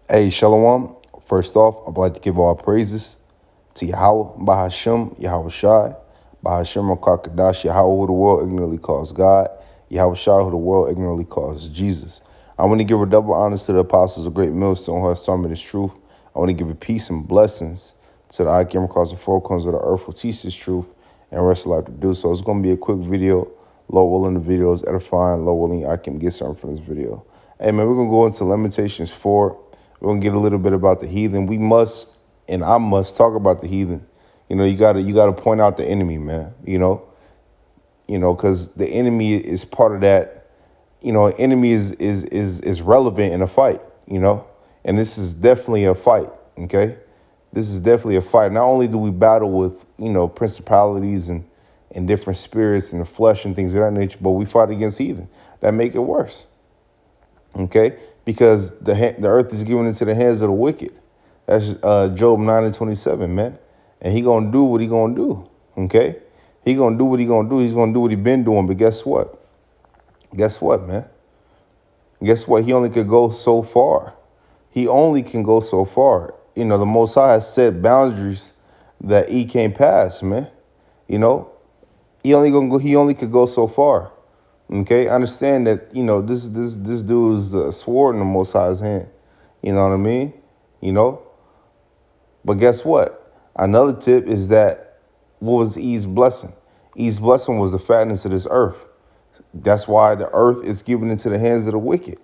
Hey, Shalom. First off, I'd like to give all praises to Yahweh, Bahashem, Yahweh Shai, Bahashem Kakadash, Yahweh, who the world ignorantly calls God, Yahweh Shai, who the world ignorantly calls Jesus. I want to give a double honors to the apostles of Great Millstone who has taught me this truth. I want to give a peace and blessings to the I came across the four corners of the earth who teach this truth and rest alive to do so. It's going to be a quick video. Lord willing, the video is edifying. Lord willing, I can get something from this video. Hey, man, we're going to go into Lamentations 4. We're gonna get a little bit about the heathen. We must, and I must talk about the heathen. You gotta point out the enemy, man. Because the enemy is part of that. Enemy is relevant in a fight. And this is definitely a fight. Okay, this is definitely a fight. Not only do we battle with principalities and different spirits in the flesh and things of that nature, but we fight against heathen that make it worse. Okay, because the earth is given into the hands of the wicked. That's Job 9:27, man. And he gonna do what he gonna do. Okay, he gonna do what he gonna do. He's gonna do what he been doing. But guess what? Guess what, man? Guess what? He only could go so far. He only can go so far. The Most High has set boundaries that he can't pass, man. He only could go so far. Okay, I understand that, this dude is a sword in the Most High's hand. You know what I mean? But guess what? Another tip is that what was Eve's blessing? Eve's blessing was the fatness of this earth. That's why the earth is given into the hands of the wicked.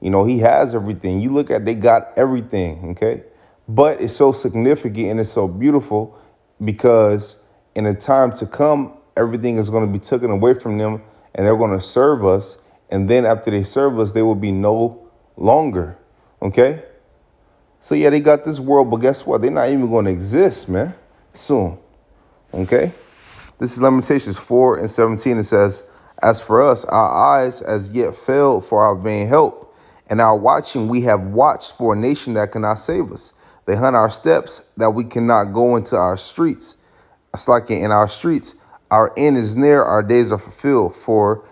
He has everything. You look at, they got everything, okay? But it's so significant and it's so beautiful because in a time to come, everything is going to be taken away from them and they're going to serve us. And then after they serve us, they will be no longer. Okay? So, yeah, they got this world, but guess what? They're not even going to exist, man, soon. Okay? This is Lamentations 4:17. It says, as for us, our eyes as yet failed for our vain help, and our watching we have watched for a nation that cannot save us. They hunt our steps that we cannot go into our streets. It's like in our streets. Our end is near, our days are fulfilled, for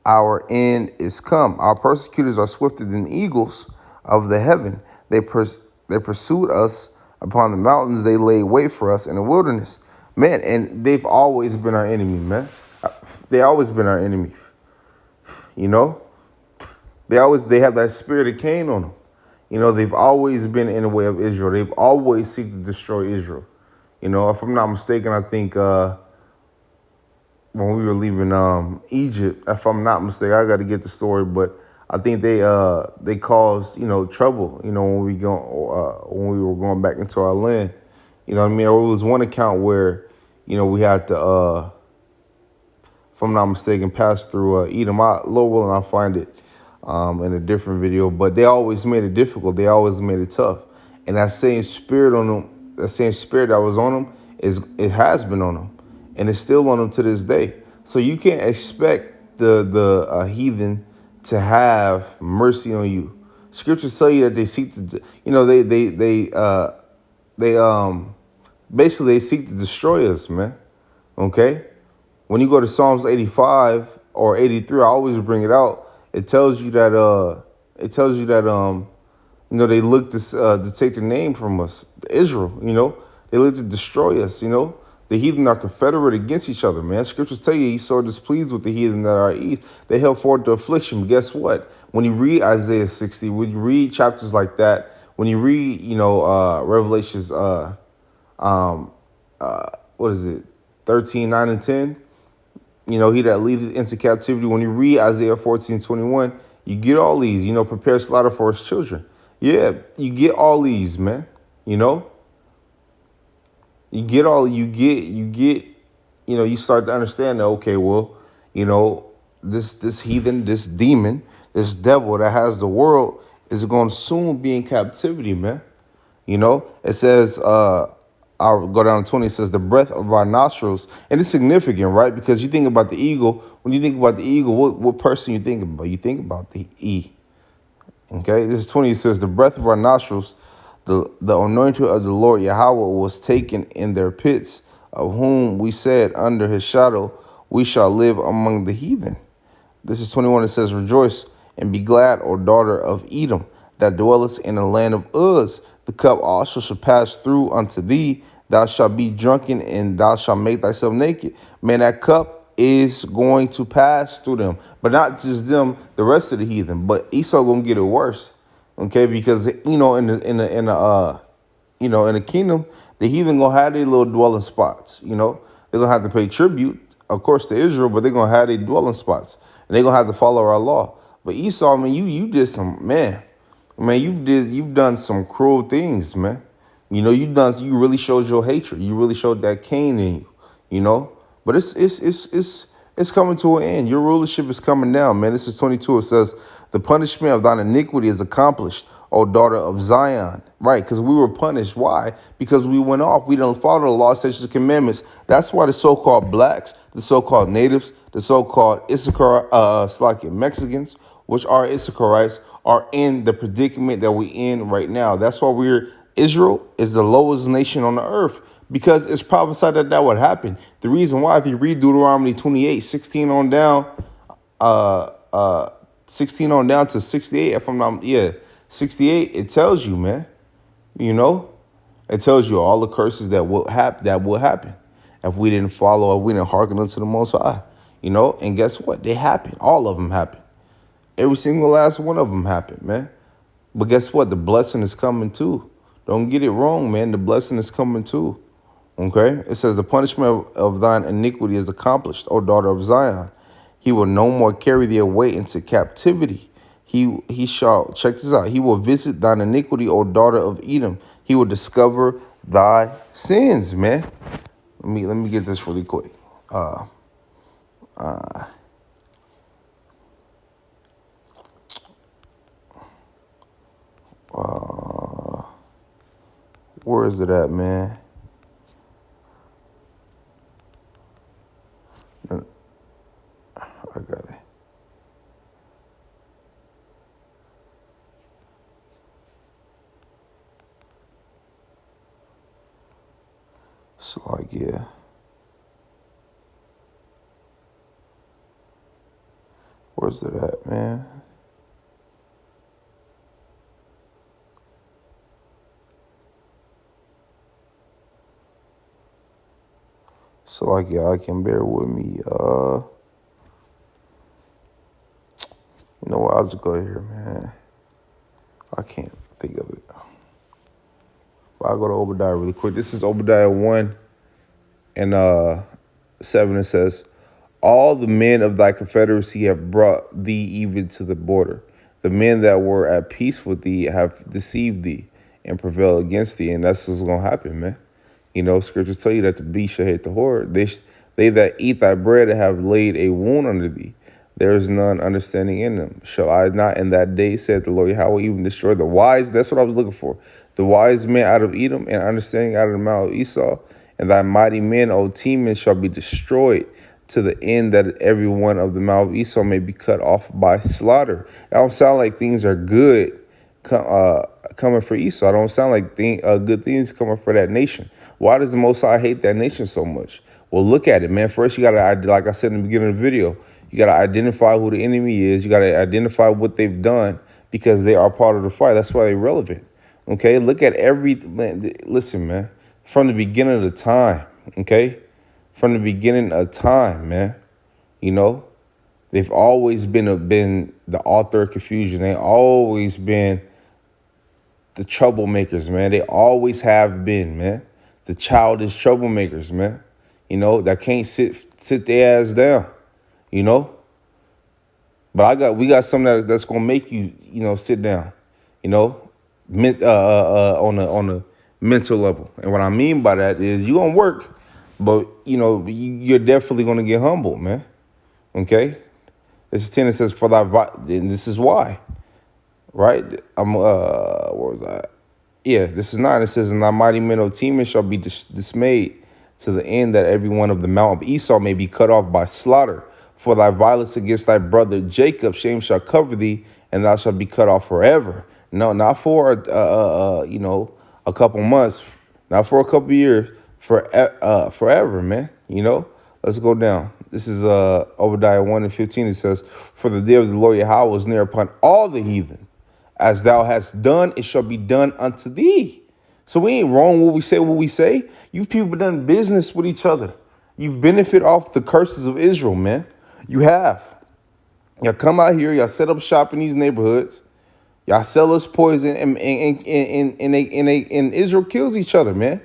our end is come. Our persecutors are swifter than eagles of the heaven. They pursued us upon the mountains. They laid wait for us in the wilderness. Man, and they've always been our enemy, man. They always been our enemy. They have that spirit of Cain on them. They've always been in the way of Israel. They've always seek to destroy Israel. If I'm not mistaken, I think when we were leaving Egypt, if I'm not mistaken, I got to get the story, but I think they caused trouble when we were going back into our land. You know what I mean? Or it was one account where we had to if I'm not mistaken pass through Edom. Lord willing, I'll find it in a different video. But they always made it difficult. They always made it tough. And that same spirit on them, that same spirit that was on them, it has been on them. And it's still on them to this day. So you can't expect the heathen to have mercy on you. Scriptures tell you that they seek to, basically they seek to destroy us, man. Okay? When you go to Psalms 85 or 83, I always bring it out. It tells you that they look to take the name from us, Israel. They look to destroy us. The heathen are confederate against each other, man. Scriptures tell you Esau displeased with the heathen that are east. They held forth to affliction. But guess what? When you read Isaiah 60, when you read chapters like that, when you read, Revelations, what is it, 13, 9, and 10, he that leadeth into captivity. When you read Isaiah 14:21, you get all these, prepare slaughter for his children. Yeah, you get all these, man, you start to understand that, okay, well, this heathen, this demon, this devil that has the world is going to soon be in captivity, man. It says, I'll go down to 20, it says the breath of our nostrils. And it's significant, right? Because you think about the eagle. When you think about the eagle, what person you think about? You think about the E. Okay, this is 20, it says the breath of our nostrils, the anointing of the Lord Yahweh was taken in their pits, of whom we said, under his shadow we shall live among the heathen. This is 21, it says, rejoice and be glad, O daughter of Edom. that dwellest in the land of Uz. The cup also shall pass through unto thee. Thou shalt be drunken, and thou shalt make thyself naked. Man, that cup is going to pass through them, but not just them, the rest of the heathen. But Esau gonna get it worse, okay? Because in the kingdom, the heathen gonna have their little dwelling spots. They're gonna have to pay tribute, of course, to Israel, but they're gonna have their dwelling spots, and they're gonna have to follow our law. But Esau, man, you did some man, you've done some cruel things, man. You really showed your hatred. You really showed that Cain in you, you know. But it's coming to an end. Your rulership is coming down, man. This is 22. It says, "The punishment of thine iniquity is accomplished, O daughter of Zion." Right, because we were punished. Why? Because we went off. We didn't follow the law, statutes, and commandments. That's why the so-called blacks, the so-called natives, the so-called Issachar, Mexicans, which are Issacharites, are in the predicament that we're in right now. That's why Israel is the lowest nation on the earth, because it's prophesied that would happen. The reason why, if you read Deuteronomy 28, 16 on down, 16 on down to 68, if I'm not, 68, it tells you, man, it tells you all the curses that will happen if we didn't follow, if we didn't hearken unto the Most High, and guess what? They happen. All of them happen. Every single last one of them happened, man. But guess what? The blessing is coming too. Don't get it wrong, man. The blessing is coming too. Okay? It says, "The punishment of thine iniquity is accomplished, O daughter of Zion. He will no more carry thee away into captivity. He shall," check this out, "he will visit thine iniquity, O daughter of Edom. He will discover thy sins," man. Let me get this really quick. Where is it at, man? I got it. It's like, yeah. Where's it at, man? So like, yeah, I can bear with me. You know what? I'll just go here, man. I can't think of it. I'll go to Obadiah really quick. This is Obadiah 1 and 7. It says, "All the men of thy confederacy have brought thee even to the border. The men that were at peace with thee have deceived thee and prevailed against thee." And that's what's going to happen, man. Scriptures tell you that the beast shall hate the whore. They that eat thy bread have laid a wound under thee. There is none understanding in them. Shall I not in that day, said the Lord Yahweh, even destroy the wise? That's what I was looking for. The wise men out of Edom, and understanding out of the mouth of Esau. And thy mighty men, O Teman, shall be destroyed, to the end that every one of the mouth of Esau may be cut off by slaughter. That don't sound like things are good coming for Esau. I don't sound like good things coming for that nation. Why does the Most High hate that nation so much? Well, look at it, man. First, you got to, like I said in the beginning of the video, you got to identify who the enemy is. You got to identify what they've done, because they are part of the fight. That's why they're relevant. Okay, look at listen, man, from the beginning of the time, okay? From the beginning of time, man, they've always been the author of confusion. They always been the troublemakers, man. They always have been, man. The childish troublemakers, man. That can't sit their ass down, But we got something that's gonna make you, sit down, on a mental level. And what I mean by that is you're gonna work, but you're definitely gonna get humbled, man. Okay? This is 10. It says, "For thy and this is why." Right? Where was I? Yeah, this is 9. It says, "And thy mighty men of Teman shall be dismayed, to the end that every one of the mount of Esau may be cut off by slaughter. For thy violence against thy brother Jacob, shame shall cover thee, and thou shalt be cut off forever." No, not for a couple months, not for a couple years, forever, man. Let's go down. This is Obadiah 1 and 15. It says, "For the day of the Lord Yahweh was near upon all the heathen, As thou hast done, it shall be done unto thee. So we ain't wrong when we say what we say. You people done business with each other. You've benefited off the curses of Israel, man. You have. Y'all come out here, y'all set up shop in these neighborhoods. Y'all sell us poison, and Israel kills each other, man.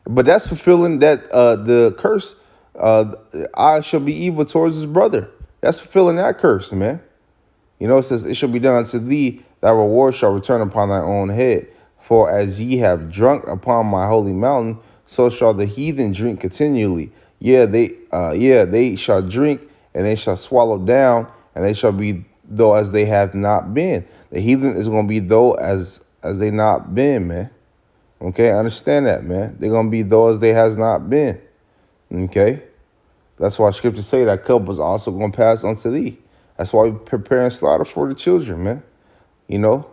But that's fulfilling that the curse, I shall be evil towards his brother. That's fulfilling that curse, man. You know, it says, it shall be done unto thee, thy reward shall return upon thy own head. For as ye have drunk upon my holy mountain, so shall the heathen drink continually. They shall drink, and they shall swallow down, and they shall be though as they have not been. The heathen is gonna be though as they not been, man. Okay, understand that, man. They're gonna be though as they has not been. Okay? That's why scriptures say that cup was also gonna pass unto thee. That's why we preparing slaughter for the children, man. You know,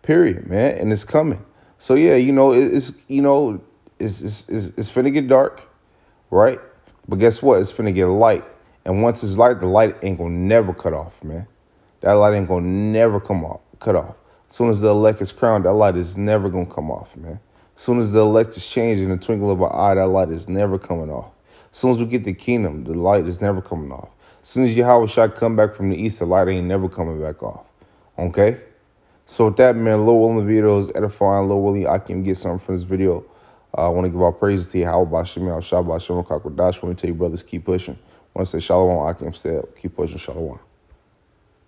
period, man. And it's coming. So yeah, you know, it's finna get dark, right? But guess what? It's finna get light. And once it's light, the light ain't gonna never cut off, man. That light ain't gonna never cut off. As soon as the elect is crowned, that light is never gonna come off, man. As soon as the elect is changed in the twinkle of an eye, that light is never coming off. As soon as we get the kingdom, the light is never coming off. As soon as Yahweh shall come back from the east, the light ain't never coming back off. Okay? So with that, man, Lord willing, the video is edifying. Lord willing, I can get something from this video. I want to give our praises to Yahweh Bashem, Shabbat Shalom, Kakodash. I want to tell you, brothers, keep pushing. I want to say Shalom, Akim, stay up. Keep pushing, Shalom.